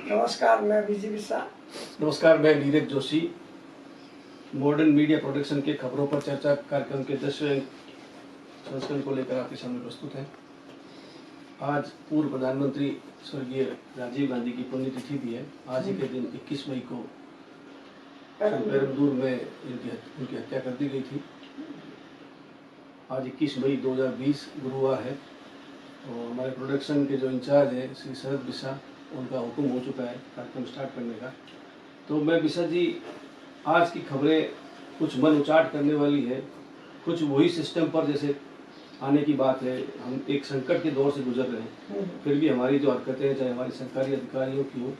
नमस्कार, मैं विजय विशा। नमस्कार, मैं Neeraj Joshi. Modern media production के खबरों पर चर्चा कार्यक्रम के 10वें संस्करण को लेकर आपके सामने प्रस्तुत हैं। आज पूर्व प्रधानमंत्री स्वर्गीय राजीव गांधी की पुण्यतिथि भी है। आज ही के दिन 21 मई को पेरमदूर में उनकी हत्या कर दी गई थी। आज 21 मई 2020 गुरुवार है और हमारे प्रोडक्शन के जो इंचार्ज है श्री शरद बिशा, उनका हुक्म हो चुका है कार्यक्रम स्टार्ट करने का। तो मैं बिशा जी, आज की खबरें कुछ मन उचाट करने वाली है, कुछ वही सिस्टम पर जैसे आने की बात है। हम एक संकट के दौर से गुजर रहे हैं, फिर भी हमारी जो हरकतें हैं, चाहे हमारी सरकारी अधिकारियों की हो,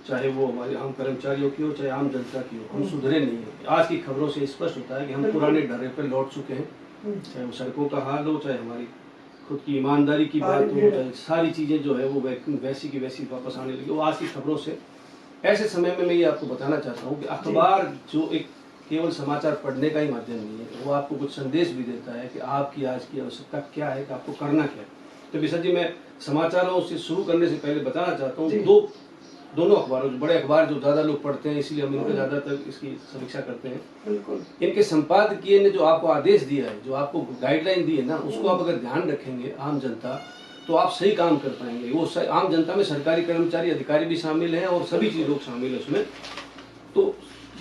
चाहे वो हमारे आम कर्मचारियों की हो, चाहे आम जनता की हो, हम सुधरे नहीं हैं। आज की खबरों से स्पष्ट होता है कि हम पुराने ढर्रे पर लौट चुके हैं। चाहे वो सड़कों का हाल हो, चाहे हमारी खुद की ईमानदारी की बात हो, चाहे सारी चीज़ें जो है वो वैसी की वैसी वापस आने लगी। वो आज की खबरों से ऐसे समय में मैं ये आपको बताना चाहता हूँ कि अखबार जो एक केवल समाचार पढ़ने का ही माध्यम नहीं है, वो आपको कुछ संदेश भी देता है कि आपकी आज की आवश्यकता क्या है, कि आपको करना क्या है। तो बिशा जी, मैं समाचारों से शुरू करने से पहले बताना चाहता हूँ दोनों अखबारों, जो बड़े अखबार जो ज़्यादा लोग पढ़ते हैं, इसलिए हम इनका ज़्यादातर इसकी समीक्षा करते हैं। बिल्कुल। इनके संपादकीय ने जो आपको आदेश दिया है, जो आपको गाइडलाइन दी है ना, उसको आप अगर ध्यान रखेंगे आम जनता, तो आप सही काम कर पाएंगे। वो आम जनता में सरकारी कर्मचारी, अधिकारी भी शामिल हैं और सभी चीज लोग शामिल हैं उसमें। तो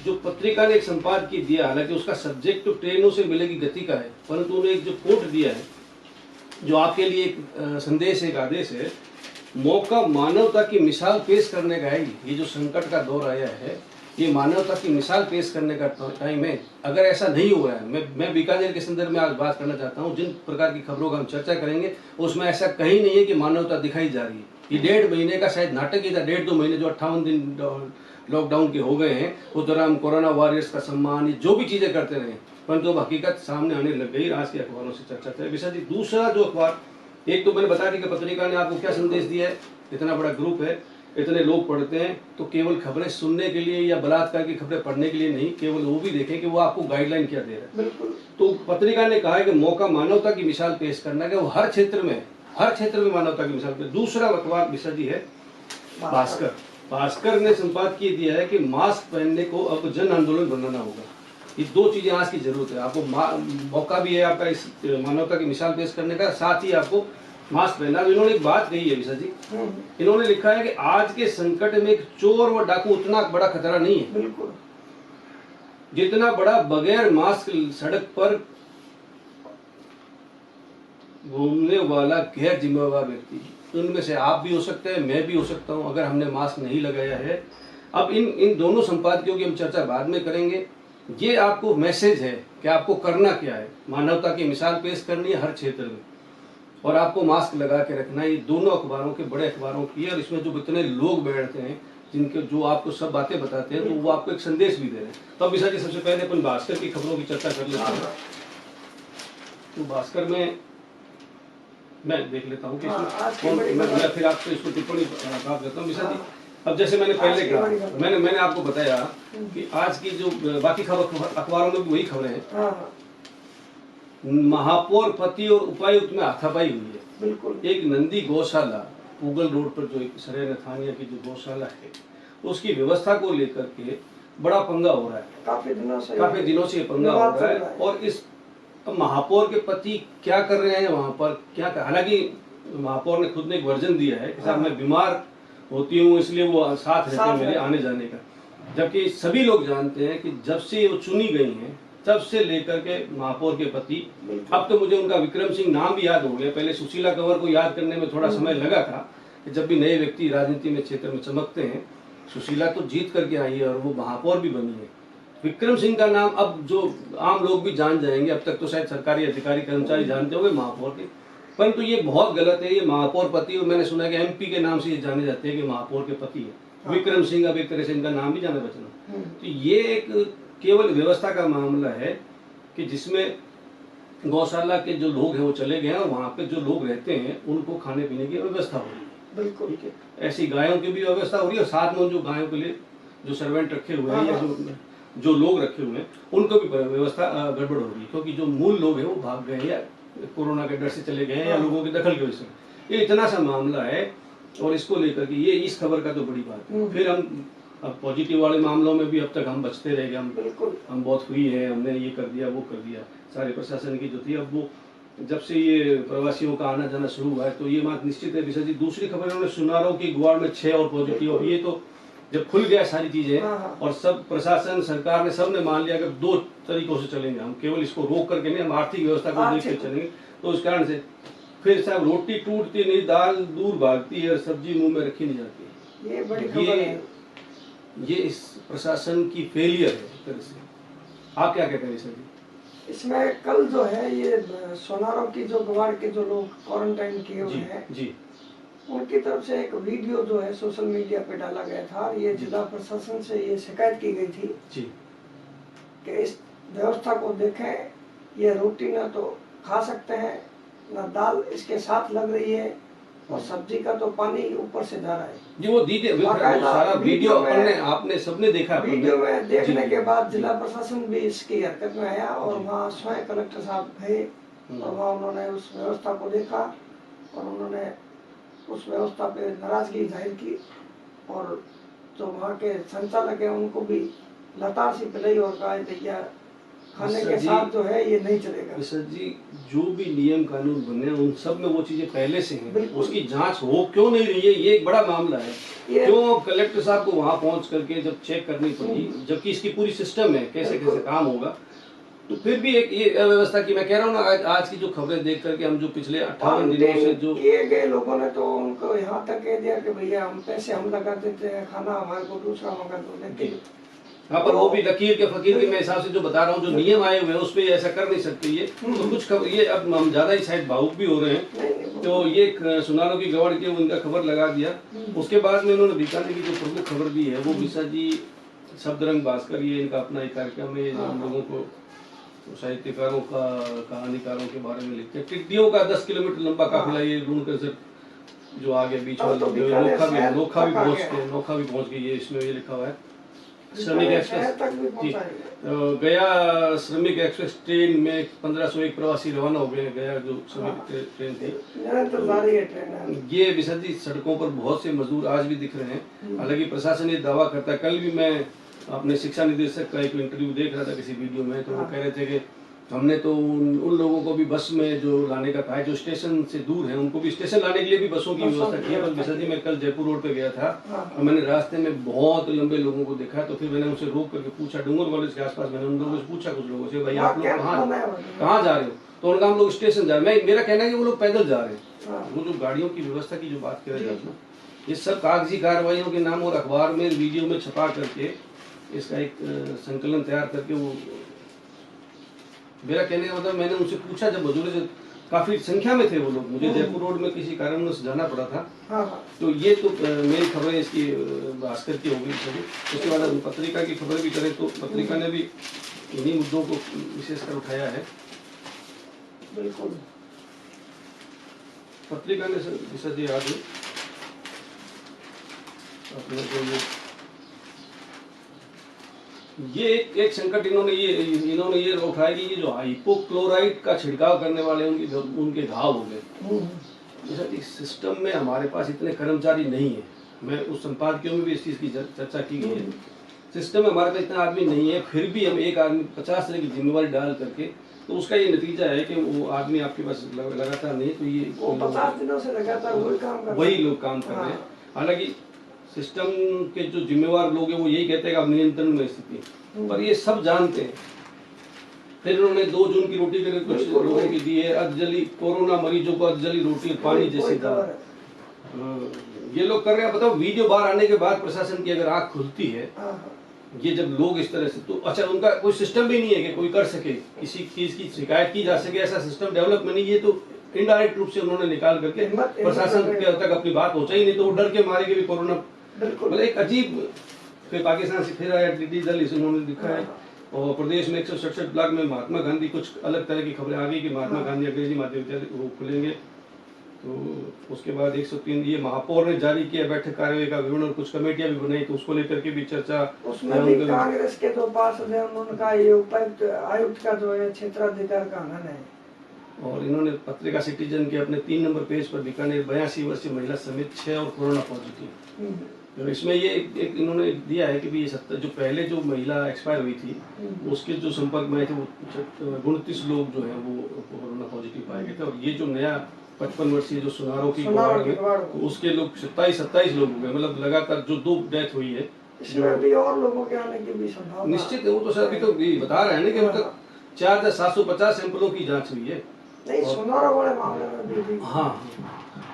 जो पत्रिका ने एक संपादकीय दिया, हालांकि उसका सब्जेक्ट तो ट्रेनों से मिलेगी गति का है, परंतु उन्होंने एक जो कोट दिया है, जो आपके लिए एक संदेश, एक आदेश है। मौका मानवता की मिसाल पेश करने का है। ये जो संकट का दौर आया है, ये मानवता की मिसाल पेश करने का टाइम है। अगर ऐसा नहीं हो रहा है, मैं बीकानेर के संदर्भ में आज बात करना चाहता हूँ। जिन प्रकार की खबरों का हम चर्चा करेंगे उसमें ऐसा कहीं नहीं है कि मानवता दिखाई जा रही है। ये 1.5 महीने का शायद नाटक ही था। 1.5-2 महीने जो 58 दिन लॉकडाउन के हो गए हैं, उस दौरान कोरोना वॉरियर्स का सम्मान, ये जो भी चीजें करते रहे, परंतु अब हकीकत सामने आने लग गई। आज के अखबारों से चर्चा करें विशा जी। दूसरा जो अखबार, एक तो मैंने बता दी कि पत्रिका ने आपको क्या संदेश दिया है। इतना बड़ा ग्रुप है, इतने लोग पढ़ते हैं, तो केवल खबरें सुनने के लिए या बलात्कार की खबरें पढ़ने के लिए नहीं, केवल वो भी देखें कि वो आपको गाइडलाइन क्या दे रहा है। तो पत्रिका ने कहा है कि मौका मानवता की मिसाल पेश करना है, वो हर क्षेत्र में मानवता की मिसाल पेश। दूसरा अखबार विशा जी है भास्कर। भास्कर ने संपादकीय दिया है कि मास्क पहनने को अब जन आंदोलन बनाना होगा। ये दो चीजें आज की जरूरत है। आपको मौका भी है आपका इस मानवता की मिसाल पेश करने का, साथ ही आपको मास्क पहनना। इन्होंने एक बात कही है विशा जी, इन्होंने लिखा है कि आज के संकट में एक चोर व डाकू उतना बड़ा खतरा नहीं है, बिल्कुल, जितना बड़ा बगैर मास्क सड़क पर घूमने वाला गैर जिम्मेवार व्यक्ति। उनमें से आप भी हो सकते हैं, मैं भी हो सकता हूं, अगर हमने मास्क नहीं लगाया है। अब इन दोनों संपादकियों की हम चर्चा बाद में करेंगे। ये आपको मैसेज है कि आपको करना क्या है। मानवता की मिसाल पेश करनी है हर क्षेत्र में, और आपको मास्क लगा के रखना है। ये दोनों अखबारों के, बड़े अखबारों की है, और इसमें जो इतने लोग बैठते हैं, जिनके जो आपको सब बातें बताते हैं, तो वो आपको एक संदेश भी दे रहे हैं। तो अब विशा जी, सबसे पहले अपन भास्कर की खबरों की चर्चा कर लेते हैं। तो भास्कर में मैं देख लेता हूँ कि मैं फिर आपसे इसको टिप्पणी प्राप्त करता हूँ। विशा जी, अब जैसे मैंने पहले कहा, मैंने आपको बताया कि आज की जो बाकी खबर अखबारों में भी वही खबरें हैं। महापौर पति और उपायुक्त में हाथापाई हुई है। बिल्कुल। एक नंदी गौशाला पूगल रोड पर, जो एक सरेन थानिया की जो गौशाला है, उसकी व्यवस्था को लेकर के बड़ा पंगा हो रहा है। काफी दिनों से पंगा हो रहा है। और इस महापौर के पति क्या कर रहे हैं वहां पर, क्या कर, हालांकि महापौर ने खुद ने एक वर्जन दिया है कि साहब मैं बीमार होती हूँ, इसलिए वो साथ रहते हैं मेरे आने जाने का। जबकि सभी लोग जानते हैं कि जब से वो चुनी गई हैं, तब से लेकर के महापौर के पति, अब तो मुझे उनका विक्रम सिंह नाम भी याद हो गया। पहले सुशीला कंवर को याद करने में थोड़ा समय लगा था, कि जब भी नए व्यक्ति राजनीति में क्षेत्र में चमकते हैं, सुशीला तो जीत करके आई है और वो महापौर भी बनी है। विक्रम सिंह का नाम अब जो आम लोग भी जान जाएंगे। अब तक तो शायद सरकारी अधिकारी कर्मचारी जानते होंगे महापौर के, परंतु ये बहुत गलत है। ये महापौर पति, और मैंने सुना कि MP के नाम से ये जाने जाते हैं कि महापौर के पति है विक्रम सिंह। अब एक तरह से इनका नाम भी जाना बचना। तो ये एक केवल व्यवस्था का मामला है कि जिसमें गौशाला के जो लोग हैं वो चले गए हैं, और वहाँ पे जो लोग रहते हैं उनको खाने पीने की व्यवस्था हो रही है। बिल्कुल ठीक है। ऐसी गायों की भी व्यवस्था हो रही है, और साथ में जो गायों के लिए जो सर्वेंट रखे हुए हैं या जो लोग रखे हुए हैं, उनको भी व्यवस्था गड़बड़ हो रही है, क्योंकि जो मूल लोग हैं वो भाग गए हैं, या कोरोना के डर से चले गए हैं, या लोगों की दखल की वजह से। ये इतना सा मामला है और इसको लेकर के ये इस खबर का तो बड़ी बात है। फिर हम अब पॉजिटिव वाले मामलों में भी अब तक हम बचते रह गए, हम बहुत हुई है, हमने ये कर दिया वो कर दिया, सारे प्रशासन की जो थी। अब वो जब से ये प्रवासियों का आना जाना शुरू हुआ है तो ये बात निश्चित है विशा जी। दूसरी खबर उन्होंने सुना रहा हूँ कि गुवाड़ में 6 और पॉजिटिव। अब ये तो जब खुल गया सारी चीजें और सब प्रशासन सरकार ने सबने मान लिया कि 2 तरीकों से चलेंगे, हम केवल इसको रोक करके नहीं, हम आर्थिक व्यवस्था को देख के चलेंगे। तो उस कारण से फिर साहब रोटी टूटती नहीं, दाल दूर भागती है, सब्जी मुंह में रखी नहीं जाती। ये बड़ी खबर है। ये इस प्रशासन की फेलियर है एक तरह से। आप क्या कहते हैं सर जी? इसमें कल जो है ये सोनारों की जो गुवाड़ के जो लोग क्वारंटाइन किए हुए हैं जी, उनकी तरफ से एक वीडियो जो है सोशल मीडिया पे डाला गया था। ये जिला प्रशासन से ये शिकायत की गई थी जी कि इस व्यवस्था को देखें, ये रोटी ना तो खा सकते हैं ना दाल इसके साथ लग रही है, और सब्जी का तो पानी ऊपर से जा रहा है जी। वो सारा वीडियो आपने सबने देखा। वीडियो में देखने के बाद जिला प्रशासन भी इसकी हरकत में आया और वहाँ स्वयं कलेक्टर साहब गए और वहाँ उन्होंने उस व्यवस्था को देखा और उन्होंने उस व्यवस्था पे नाराजगी जाहिर की और जो वहाँ के संचालक है उनको भी लतार सी पिलाई और कहा भैया खाने के साथ जो है ये नहीं चलेगा। सर जी, जो भी नियम कानून बने उन सब में वो चीजें पहले से हैं, उसकी जांच हो क्यों नहीं रही है, ये एक बड़ा मामला है। क्यों कलेक्टर साहब को वहां पहुंच करके जब चेक करनी पड़ी, जबकि इसकी पूरी सिस्टम है कैसे कैसे काम होगा। तो फिर भी एक ये अव्यवस्था की मैं कह रहा हूँ ना, आज की जो खबरें देख करके हम जो पिछले 58 दिनों से जो किए गए लोगों ने तो उनको यहाँ तक कह दिया कि भैया हम पैसे हम लगा देते हैं, खाना हमारे को दूसरा मंगा दो। लेकिन हाँ, पर वो भी लकीर के फकीर के मैं हिसाब से जो बता रहा हूँ, जो नियम आए हुए हैं उस पर ऐसा कर नहीं सकते। ये तो कुछ खबर ये अब हम ज्यादा ही शायद भावुक भी हो रहे हैं। तो ये सुनारों की गवाड़ की उनका खबर लगा दिया। उसके बाद में उन्होंने बीकानेर की जो प्रमुख खबर दी है वो विशा जी शब्दरंग भास्कर, ये इनका अपना एक कार्यक्रम है, हम लोगों को साहित्यकारों का कहानीकारों के बारे में लिखते हैं। टिड्डियों का 10 किलोमीटर लंबा काफिला ये ढूंढ कर सिर्फ जो आगे बीच वाले नोखा भी पहुंच गई है। इसमें ये लिखा हुआ है श्रमिक एक्सप्रेस गया श्रमिक एक्सप्रेस ट्रेन में 1501 प्रवासी रवाना हो गए। गया जो श्रमिक ट्रेन थी, ये विशा जी सड़कों पर बहुत से मजदूर आज भी दिख रहे हैं। हालांकि प्रशासन ये दावा करता है, कल भी मैं अपने शिक्षा निदेशक का एक इंटरव्यू देख रहा था किसी वीडियो में, तो वो कह रहे थे कि हमने तो उन लोगों को भी बस में जो लाने का कहा है, जो स्टेशन से दूर है उनको भी स्टेशन लाने के लिए भी बसों की व्यवस्था की है। बस विशा जी मैं कल जयपुर रोड पे गया था और मैंने रास्ते में बहुत लंबे लोगों को देखा, तो फिर मैंने उनसे रोक करके पूछा, डूंगर कॉलेज के आसपास मैंने उन लोगों से पूछा, कुछ लोगों से, भाई आप लोग कहाँ जा रहे हो? तो उनका हम लोग स्टेशन जा रहे हैं। मेरा कहना है कि वो लोग पैदल जा रहे हैं। वो जो गाड़ियों की व्यवस्था की जो बात कर रहे हैं, ये सब कागजी कार्रवाइयों के नाम और अखबार में वीडियो में छपा करके इसका एक संकलन तैयार करके वो, मेरा कहने का मतलब, मैंने उनसे पूछा जब मजदूर से काफी संख्या में थे वो लोग, मुझे जयपुर रोड में किसी कारण से जाना पड़ा था। तो ये तो मेरी खबरें इसकी भास्कर की हो गई सभी। उसके बाद हम पत्रिका की खबर भी करें तो पत्रिका ने भी इन्हीं मुद्दों को विशेषकर उठाया है। बिल्कुल पत्रिका ने विशा जी आज अपने जो ये एक संकट इन्होंने ये उठाया कि ये जो हाइपोक्लोराइड का छिड़काव करने वाले उनके घाव हो गए। जैसा सिस्टम में हमारे पास इतने कर्मचारी नहीं है, मैं उस संपादकियों में भी इस चीज की चर्चा की गई है। सिस्टम में हमारे पास इतना आदमी नहीं है, फिर भी हम एक आदमी 50 तरह की जिम्मेवारी डाल करके, तो उसका ये नतीजा है कि वो आदमी आपके पास लगातार नहीं, तो ये 50 दिनों से लगातार वही लोग काम कर रहे हैं। हालांकि सिस्टम के जो जिम्मेवार लोग हैं वो यही कहते हैं कि आप नियंत्रण में स्थिति, पर ये सब जानते हैं। फिर उन्होंने 2 जून की रोटी के लिए कुछ लोगों की दी है, अधजली कोरोना मरीजों को अधजली रोटी पानी जैसी दाल ये लोग कर रहे हैं। बताओ, वीडियो बाहर आने के बाद प्रशासन की अगर आंख खुलती है, ये जब लोग इस तरह से, तो अच्छा उनका कोई सिस्टम भी नहीं है कि कोई कर सके, किसी चीज की शिकायत की जा सके, ऐसा सिस्टम डेवलप नहीं। ये तो इनडायरेक्ट रूप से उन्होंने निकाल करके प्रशासन के तक अपनी बात पहुंचाई, नहीं तो वो डर के मारे के भी कोरोना, मतलब एक अजीब। फिर पाकिस्तान से फिर आया टिड्डी दल, इसे उन्होंने लिखा है। और प्रदेश में 167 ब्लॉक में महात्मा गांधी, कुछ अलग तरह की खबरें आ गई कि महात्मा गांधी अंग्रेजी माध्यम विद्यालय वो खुलेंगे। तो उसके बाद 103 ये महापौर ने जारी किया बैठक कार्यवाही का विवरण और कुछ कमेटियां भी बनाई, तो उसको लेकर के भी चर्चा। उसमें भी कांग्रेस के जो पार्षद हैं उनका ये उपायुक्त आयुक्त का जो है क्षेत्राधिकार का हनन है, और इन्होंने पत्रिका सिटीजन के अपने 3 नंबर पेज पर बीकानेर 82 वर्षीय महिला समेत 6 और कोरोना पॉजिटिव। तो इसमें ये एक इन्होंने दिया है कि भी ये 70 जो पहले जो महिला एक्सपायर हुई थी उसके जो संपर्क में आए थे वो 29 लोग जो है वो कोरोना पॉजिटिव पाए गए थे। और ये जो नया 55 वर्षीय जो सुनारों की वार्ड में तो उसके लोग 27 लोग हो गए, मतलब लगातार जो 2 डेथ हुई है। इसमें अभी और लोगों के आने की भी संभावना निश्चित है, वो तो सर अभी तो बता रहे हैं ना कि मतलब 4750 सैंपलों की जांच हुई है। नहीं, सुनारों वाले मामले में भी हाँ,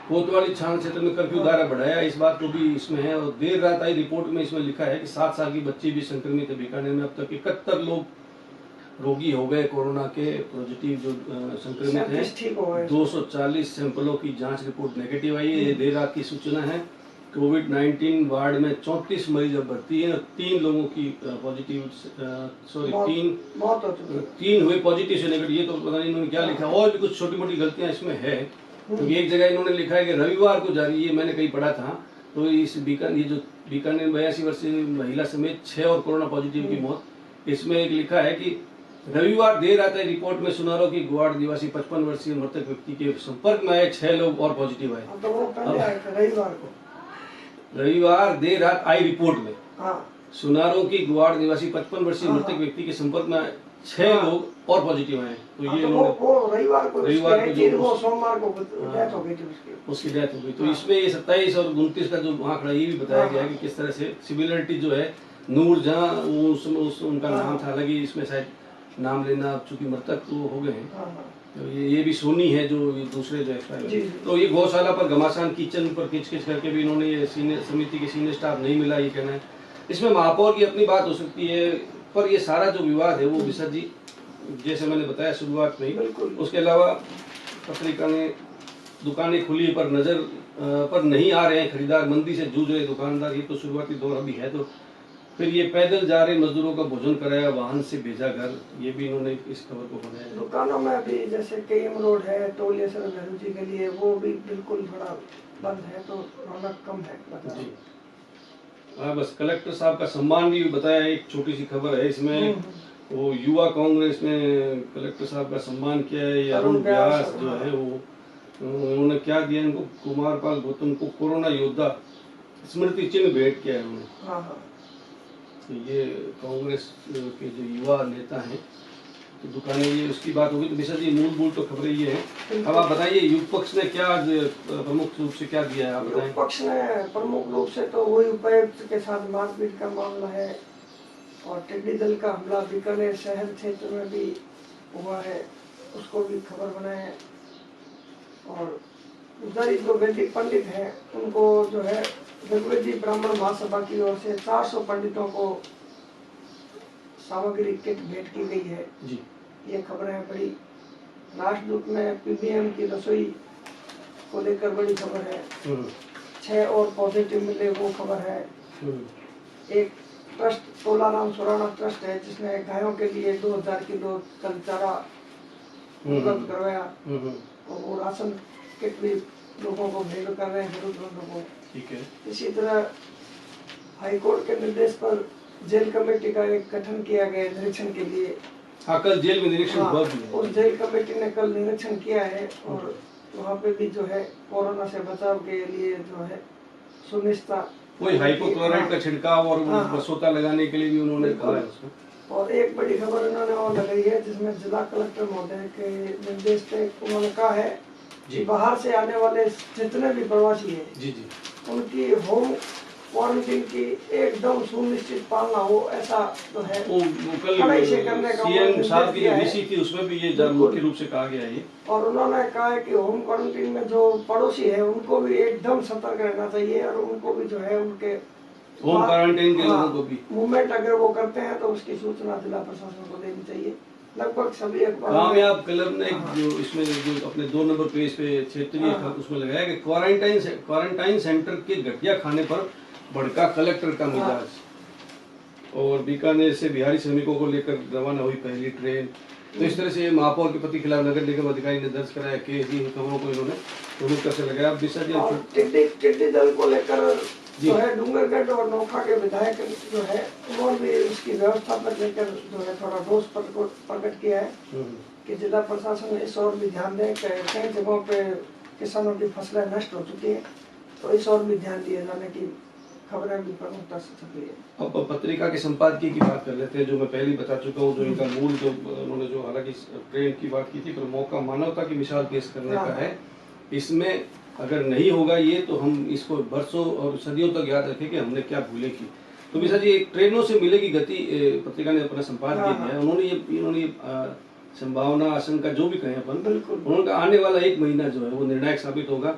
कोतवाली थाना क्षेत्र में कर्फ्यू दायरा बढ़ाया, इस बात को भी इसमें है। और देर रात आई रिपोर्ट में इसमें लिखा है कि 7 साल की बच्ची भी संक्रमित है। बीकानेर में अब तक 71 लोग रोगी हो गए कोरोना के पॉजिटिव जो संक्रमित हैं। 240 सैंपलों की जांच रिपोर्ट नेगेटिव आई है। ये देर रात की सूचना है। कोविड-19 वार्ड में 34 मरीज अब भर्ती है और 3 लोगों की पॉजिटिव 3 हुए पॉजिटिव से नेगेटिव। ये तो पता नहीं इन्होंने क्या लिखा, और भी कुछ छोटी मोटी गलतियां इसमें है। तो एक जगह इन्होंने लिखा है कि रविवार को जारी, ये मैंने कहीं पढ़ा था, तो इस ये जो बीकानेर 82 वर्षीय महिला समेत 6 और कोरोना पॉजिटिव की मौत, इसमें एक लिखा है कि रविवार देर रात आई रिपोर्ट में सुनारों की गोवाड़ निवासी 55 वर्षीय मृतक व्यक्ति के संपर्क में आए 6 लोग और पॉजिटिव आए। रविवार देर रात आई रिपोर्ट में सुनारों की गुवाड़ निवासी 55 वर्षीय मृतक व्यक्ति के संपर्क में 6 लोग और पॉजिटिव आए। तो ये रविवार को जो सोमवार को डेथ हो गई थी उसकी डेथ हो गई। तो इसमें ये 27 और 29 का जो आंकड़ा ये भी बताया गया है कि किस तरह से सिमिलरिटी जो है नूर जहां उनका नाम था, हालांकि इसमें शायद नाम लेना चूंकि मृतक तो हो गए हैं। तो ये भी सोनी है जो दूसरे जो एक्सपायर। तो ये गौशाला पर घमासान किचन पर किचकिच करके भी इन्होंने ये समिति के सीनियर स्टाफ नहीं मिला ये कहना है। इसमें महापौर की अपनी बात हो सकती है, पर ये सारा जो विवाद है वो विशा जी जैसे मैंने बताया शुरुआत में ही। उसके अलावा पत्रिका ने दुकानें खुली पर नजर पर नहीं आ रहे हैं खरीदार, मंदी से जूझ रहे दुकानदार, ये तो शुरुआती दौर अभी है। तो फिर ये पैदल जा रहे मजदूरों का भोजन कराया, वाहन से भेजा घर, ये भी इन्होंने इस खबर को बनाया। दुकानों में अभी जैसे केएम रोड है टोलेसर नेहरू जी के लिए, वो भी बिल्कुल थोड़ा बंद है, तो रौनक कम है जी। बस कलेक्टर साहब का सम्मान भी बताया, एक छोटी सी खबर है इसमें। वो युवा कांग्रेस ने कलेक्टर साहब का सम्मान किया है। अरुण व्यास जो है वो उन्होंने क्या दिया इनको, कुमारपाल गौतम को कोरोना योद्धा स्मृति चिन्ह भेंट किया है उन्होंने। तो ये कांग्रेस के जो युवा नेता हैं तो दुकानें, ये उसकी बात होगी। तो विशा जी मूल तो खबरें ये हैं। अब आप बताइए युग पक्ष ने क्या प्रमुख रूप से क्या दिया है, आप बताएं। युग पक्ष ने प्रमुख रूप से तो वही उपायुक्त के साथ मारपीट का मामला है, और टिड्डी दल का हमला बीकानेर शहर क्षेत्र में भी हुआ है, उसको भी खबर बनाए। और उधर जो वैदिक पंडित हैं उनको जो है ऋग्वेदी ब्राह्मण महासभा की ओर से 400 पंडितों को सामग्री किट भेंट की गई है जी। ये खबरें हैं बड़ी। राष्ट्रदूत में पीबीएम की रसोई को लेकर बड़ी खबर है। 6 और पॉजिटिव मिले, वो खबर है। एक ट्रस्ट तोलाराम सुराना ट्रस्ट है जिसने गायों के लिए 2000 किलो कल चारा उपलब्ध करवाया, और वो राशन किट भी लोगों को भेंट कर रहे हैं, जरूरतमंदों को। ठीक है। इसी तरह हाईकोर्ट के निर्देश पर जेल कमेटी का एक गठन किया गया निरीक्षण के लिए। कल जेल में निरीक्षण हुआ भी है। उस जेल कमेटी ने कल निरीक्षण किया है, और वहाँ पे भी जो है कोरोना से बचाव के लिए जो है सुनिश्चित कोई हाइपोक्लोराइड का छिड़काव और बसोता लगाने के लिए भी उन्होंने कहा है उसमें। और एक बड़ी खबर इन्होंने और लगाई है जिसमें जिला कलेक्टर महोदय के निर्देश पे उन्होंने कहा है कि बाहर से आने वाले जितने भी प्रवासी हैं जी उनकी होम क्वारंटीन की एकदम सुनिश्चित पालना हो, ऐसा तो है। कड़ाई से करने का सीएम साहब की वीसी थी उसमें भी ये मुख्य रूप से कहा गया है। और उन्होंने कहा है कि होम क्वारंटीन में जो पड़ोसी है उनको भी एकदम सतर्क रहना चाहिए, और उनको भी जो है उनके होम क्वारंटीन के लोगों को भी मूवमेंट अगर वो करते हैं तो उसकी सूचना जिला प्रशासन को देनी चाहिए। लगभग सभी कामयाब क्लब ने जो इसमें जो अपने 2 नंबर पेज पे क्षेत्रीय उसमें लगाया कि क्वारंटाइन सेंटर के घटिया खाने पर भड़का कलेक्टर का मिजाज। और बीकानेर से बिहारी श्रमिकों को लेकर रवाना हुई पहली ट्रेन। तो इस तरह से महापौर के पति खिलाफ नगर निगम अधिकारी ने दर्ज कराया केस। इन खबरों को इन्होंने प्रमुखता से लगाया। टिड्डी दल को लेकर जो है डूंगरगढ़ और नौखा के विधायक जो है उन्होंने भी उसकी व्यवस्था पर लेकर जो है थोड़ा रोष प्रकट किया है। कि जिला प्रशासन इस ओर भी ध्यान दें कि कई जगहों पे किसानों की फसलें नष्ट हो चुकी हैं, तो इस ओर भी ध्यान दिए जाने की खबरें भी प्रमुखता से छपी है। अब पत्रिका के संपादकीय की बात कर लेते हैं, जो मैं पहले ही बता चुका हूँ, जो इनका मूल जो उन्होंने जो हालांकि ट्रेन की बात की थी, पर मौका मानवता की मिसाल पेश करने का है। इसमें अगर नहीं होगा ये, तो हम इसको बरसों और सदियों तक याद रखें कि हमने क्या भूले की। तो विशा जी, एक ट्रेनों से मिलेगी गति पत्रिका ने अपना संपादकीय दिया है। उन्होंने संभावना, आशंका जो भी कहें अपन, उन्होंने कहा आने वाला 1 महीना जो है वो निर्णायक साबित होगा।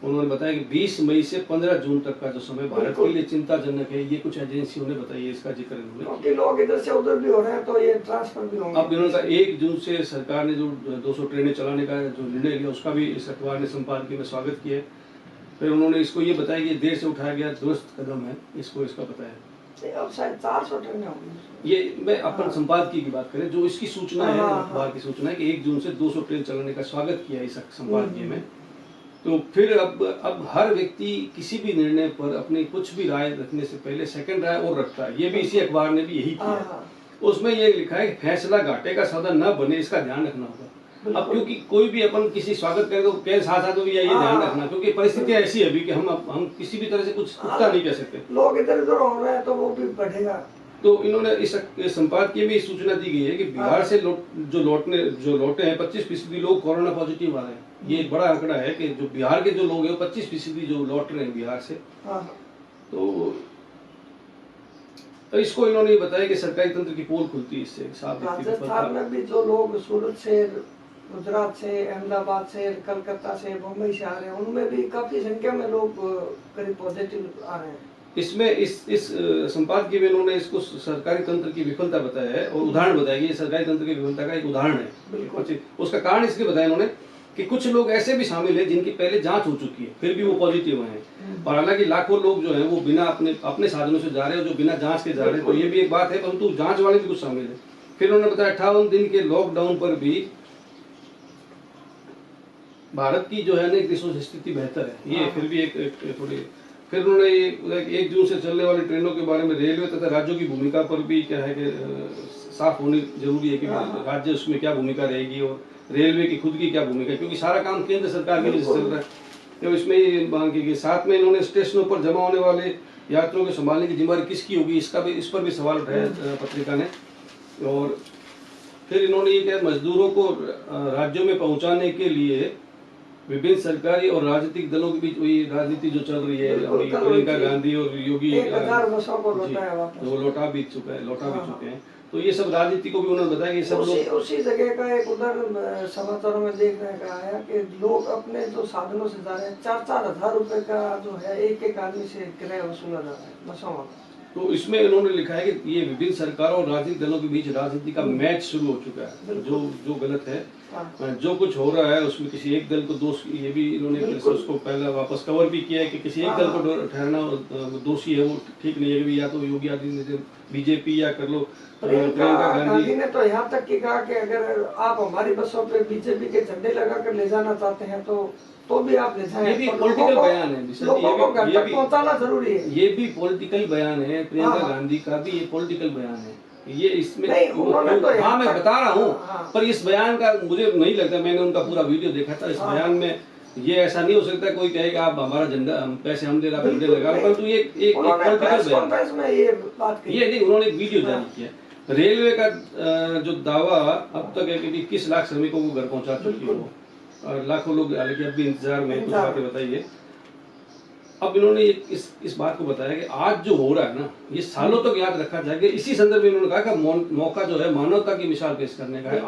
उन्होंने बताया कि 20 मई से 15 जून तक का जो समय भारत के लिए चिंताजनक है। ये कुछ एजेंसियों ने बताया, इसका जिक्र इन्होंने, क्योंकि लोग इधर से उधर भी हो रहे हैं, तो ये ट्रांसफर भी होंगे। अब इन्होंने कहा 1 जून से सरकार ने जो 200 ट्रेनें चलाने का जो निर्णय लिया, उसका भी इस अखबार ने संपादकीय में स्वागत किया। फिर उन्होंने इसको ये बताया कि देर से उठाया गया दुरुस्त कदम है, इसका बताया। अब शायद 400 ट्रेनें होंगी। ये मैं अपन संपादकीय की बात करें, जो इसकी सूचना है, अखबार की सूचना है कि 1 जून से 200 ट्रेन चलाने का स्वागत किया इस संपादकीय में। तो फिर अब हर व्यक्ति किसी भी निर्णय पर अपनी कुछ भी राय रखने से पहले सेकंड राय और रखता है। ये भी इसी अखबार ने भी यही किया। उसमें ये लिखा है कि फैसला घाटे का सौदा न बने, इसका ध्यान रखना होगा। अब क्योंकि कोई भी अपन किसी स्वागत करें तो के साथ साथ भी ये ध्यान रखना, क्योंकि परिस्थितियां ऐसी है अभी कि हम किसी भी तरह से कुछ पुख्ता नहीं कह सकते। लोग इधर उधर हो रहे हैं तो वो भी बढ़ेगा। तो इन्होंने इस संपादकीय में ये सूचना दी गई है कि बिहार से जो लौटे हैं 25% लोग कोरोना पॉजिटिव आ रहे हैं। ये एक बड़ा आंकड़ा है कि जो बिहार के जो लोग हैं 25% जो लौट रहे हैं बिहार से। तो इसको इन्होंने ये बताया कि सरकारी तंत्र की पोल खुलती है इससे। राजस्थान में भी जो लोग सूरत से, गुजरात से, अहमदाबाद से, कलकत्ता से, मुंबई से आ रहे हैं, उनमें भी काफी संख्या में लोग करीब पॉजिटिव आ रहे हैं। इसमें इस संपादकीय में इन्होंने इसको सरकारी तंत्र की विफलता बताया है और उदाहरण बताया कि ये सरकारी तंत्र की विफलता का एक उदाहरण है। उसका कारण इसके बताया इन्होंने कि कुछ लोग ऐसे भी शामिल हैं जिनकी पहले जांच हो चुकी है, फिर भी वो पॉजिटिव हैं। और हालांकि लाखों लोग जो हैं वो बिना अपने साधनों से जा रहे हैं, जो बिना जांच के जा रहे हैं, तो ये भी एक बात है। परंतु जांच वाले भी कुछ शामिल है। फिर उन्होंने बताया 58 दिन के लॉकडाउन पर भी भारत की जो है ना रिसोर्स स्थिति बेहतर है। ये फिर भी एक थोड़ी। फिर उन्होंने 1 जून से चलने वाली ट्रेनों के बारे में रेलवे तथा राज्यों की भूमिका पर भी क्या है कि साफ होनी जरूरी है कि राज्य उसमें क्या भूमिका रहेगी और रेलवे की खुद की क्या भूमिका है, क्योंकि सारा काम केंद्र सरकार के लिए चल रहा है। तो इसमें ये मांग की गई। साथ में इन्होंने स्टेशनों पर जमा होने वाले यात्रियों को संभालने की जिम्मेदारी किसकी होगी, इस पर भी सवाल उठाया पत्रिका ने। और फिर इन्होंने ये कहा मजदूरों को राज्यों में पहुंचाने के लिए विभिन्न सरकारी और राजनीतिक दलों के बीच वही राजनीति जो चल रही है, प्रियंका गांधी और योगी वो लौटा भी चुके हैं। तो ये सब राजनीति को भी उन्होंने बताया कि सब लोग उसी जगह का एक उदाहरण समाचारों में देखने का आया कि लोग अपने जो साधनों से जा रहे हैं, 4-4 हजार रुपए का जो है एक आदमी से किराया वसूला जा रहा है बसों वाला। तो इसमें इन्होंने लिखा है कि ये विभिन्न सरकारों और राजनीतिक दलों के बीच राजनीति का मैच शुरू हो चुका है, जो गलत है। जो कुछ हो रहा है उसमें किसी एक दल को दोष, ये भी इन्होंने उसको पहले वापस कवर भी किया है कि किसी एक दल को ठहरना दोषी है, वो ठीक नहीं है कि या तो योगी आदित्यनाथ बीजेपी या कर लो प्रियंका गांधी ने तो यहाँ तक की कहा कि अगर आप हमारी बसों पे बीजेपी के झंडे लगाकर ले जाना चाहते हैं तो भी आप ले जाएं। ये भी पॉलिटिकल बयान है, ये भी पहुंचाना जरूरी है। ये भी पॉलिटिकल बयान है, प्रियंका गांधी का भी ये पॉलिटिकल बयान है। ये इसमें हाँ मैं बता रहा हूँ, पर इस बयान का मुझे नहीं लगता, मैंने उनका पूरा वीडियो देखा था, इस बयान में ये ऐसा नहीं हो सकता कोई कहे कि आप हमारा झंडा पैसे हम दे रहा झंडे लगा, परंतु ये एक पॉलिटिकल बयान। ये नहीं, उन्होंने एक वीडियो जारी किया। रेलवे का जो दावा अब तक है कि 21 लाख श्रमिकों को घर पहुंचा चुकी है वो, और लाखों लोग हालांकि अब भी इंतजार में। कुछ बातें बताइए। अब इन्होंने इस बात को बताया कि आज जो हो रहा है ना, ये सालों तक याद रखा जाएगा। इसी संदर्भ में इन्होंने कहा कि मौका जो है मानवता की मिसाल पेश करने का है।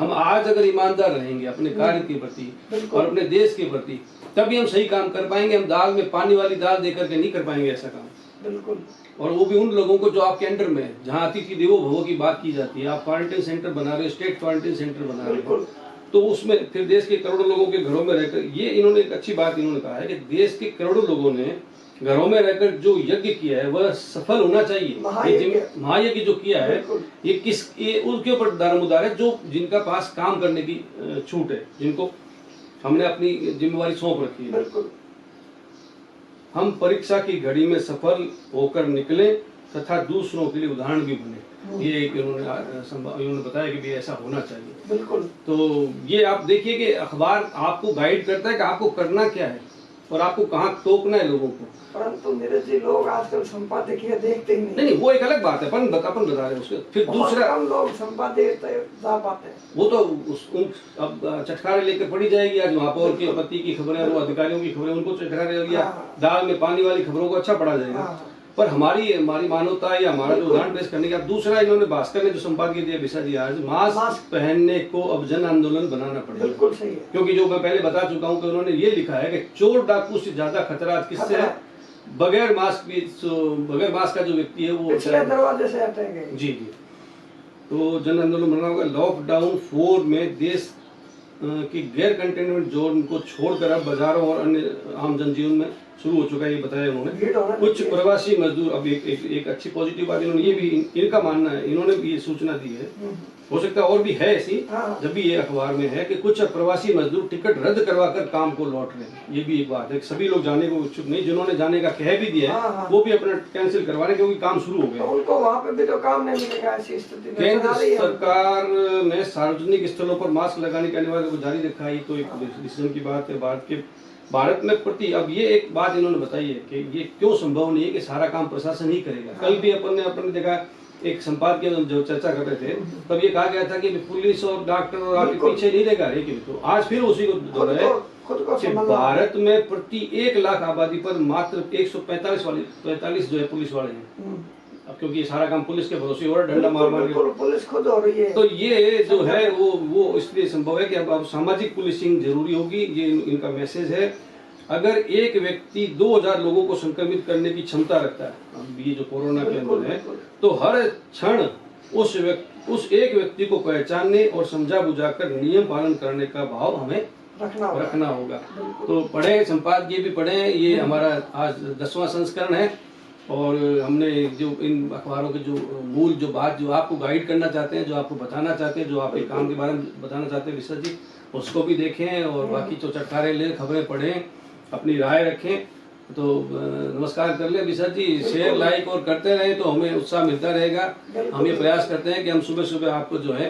आज अगर ईमानदार रहेंगे अपने कार्य के प्रति और अपने देश के प्रति, तभी हम सही काम कर पाएंगे। हम दाल में पानी वाली दाल देकर के नहीं कर पाएंगे ऐसा काम। बिल्कुल। और वो भी उन लोगों को जो आपके अंडर में, जहाँ अतिथि देवो भव की बात की जाती है, आप क्वारंटाइन सेंटर बना रहे हो, स्टेट क्वारंटाइन सेंटर बना रहे हो, तो उसमें फिर देश के करोड़ों लोगों के घरों में रहकर, ये इन्होंने एक अच्छी बात इन्होंने कहा है कि देश के करोड़ों लोगों ने घरों में रहकर जो यज्ञ किया है वह सफल होना चाहिए। महायज्ञ जो किया है ये उनके ऊपर दारोमदार है, जो जिनका पास काम करने की छूट है, जिनको हमने अपनी जिम्मेवारी सौंप रखी है। हम परीक्षा की घड़ी में सफल होकर निकले तथा दूसरों के लिए उदाहरण भी बने। ये एक इन्होंने बताया कि भी ऐसा होना चाहिए। बिल्कुल। तो ये आप देखिए कि अखबार आपको गाइड करता है कि आपको करना क्या है और आपको कहाँ टोकना है लोगों को। परंतु नीरज जी, लोग आजकल संपादकीय देखते ही नहीं, वो एक अलग बात है, अपन बता रहे हैं उसके। फिर दूसरा, कम लोग संपादकीय जा पाते हैं। वो तो अब चटखारे लेकर पड़ी जाएगी आज महापौर की पति की खबरें, वो अधिकारियों की खबरें, उनको चटखारे लिया, दाल में पानी वाली खबरों को अच्छा पढ़ा जाएगा। पर हमारी मानवता या हमारा जो उदाहरण पेश करने का। दूसरा, इन्होंने भास्कर ने जो संपादकीय दिया बिशा जी आज, मास्क पहनने को अब जन आंदोलन बनाना पड़ेगा। बिल्कुल सही है। क्योंकि जो मैं पहले बता चुका हूं कि उन्होंने ये लिखा है कि चोर डाकू से ज्यादा खतरा आज किससे है? बगैर मास्क का जो व्यक्ति है वो पिछले दरवाजे से हटेंगे। जी। तो जन आंदोलन बनाना होगा। लॉकडाउन 4 में देश की गैर कंटेनमेंट जोन को छोड़कर अब बाजारों और अन्य आम जनजीवन में शुरू हो चुका है, ये बताया उन्होंने। कुछ प्रवासी मजदूर, अब एक अच्छी पॉजिटिव बात इन्होंने ये भी इनका मानना है, इन्होंने भी ये सूचना दी है, हो सकता है और भी है ऐसी, जब भी ये अखबार में है कि कुछ प्रवासी मजदूर टिकट रद्द करवा कर काम को लौट रहे हैं। ये भी एक बात है, सभी लोग जाने को इच्छुक नहीं, जिन्होंने जाने का कह भी दिया है वो भी अपना कैंसिल करवा रहे क्योंकि काम शुरू हो गया। उनको वहाँ पे भी तो काम नहीं मिलेगा, ऐसी स्थिति। केंद्र सरकार ने सार्वजनिक स्थलों पर मास्क लगाने के अनिवार्य को जारी रखा है, तो एक डिसीजन की बात है। भारत में अब ये एक बात इन्होंने बताई है कि ये क्यों संभव नहीं है कि सारा काम प्रशासन ही करेगा। कल भी अपन ने देखा, एक संपादकीय जो चर्चा कर रहे थे, तब ये कहा गया था कि पुलिस और डॉक्टर और आपके पीछे नहीं रहेगा। तो आज फिर उसी को कि भारत में प्रति 1 लाख आबादी पर मात्र 145 जो है पुलिस वाले हैं। अब क्योंकि ये सारा काम पुलिस के भरोसे हो रहा है, डंडा मार के पुलिस खुद हो रही है। तो ये जो है वो इसलिए संभव है कि अब सामाजिक पुलिसिंग जरूरी होगी। ये इनका मैसेज है। अगर एक व्यक्ति 2000 लोगों को संक्रमित करने की क्षमता रखता है, अब ये जो कोरोना के अंदर है, तो हर क्षण उस एक व्यक्ति को पहचानने और समझा बुझाकर नियम पालन करने का भाव हमें रखना होगा। तो पढ़े, संपादकीय भी पढ़े। ये हमारा आज 10वां संस्करण है और हमने जो इन अखबारों के जो मूल जो बात जो आपको गाइड करना चाहते हैं, जो आपको बताना चाहते हैं, जो आपके काम के बारे में बताना चाहते हैं विशा जी, उसको भी देखें और बाकी जो चटखारे लें, खबरें पढ़ें, अपनी राय रखें। तो नमस्कार कर लें विशा जी, शेयर लाइक और करते रहें तो हमें उत्साह मिलता रहेगा। हम ये प्रयास करते हैं कि हम सुबह सुबह आपको जो है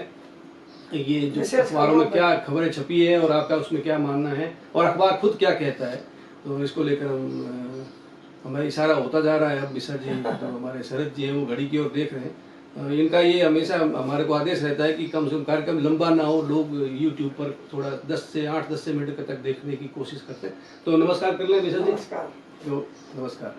ये जो अखबारों में क्या खबरें छपी है और आपका उसमें क्या मानना है और अखबार खुद क्या कहता है, तो इसको लेकर हमारा इशारा होता जा रहा है। अब विशा जी तो हमारे शरद जी हैं, वो घड़ी की ओर देख रहे हैं। इनका ये हमेशा हमारे को आदेश रहता है कि कम से कम कार्यक्रम लंबा ना हो, लोग YouTube पर थोड़ा 8-10 मिनट तक देखने की कोशिश करते हैं। तो नमस्कार कर लें विशा जी। नमस्कार। तो नमस्कार।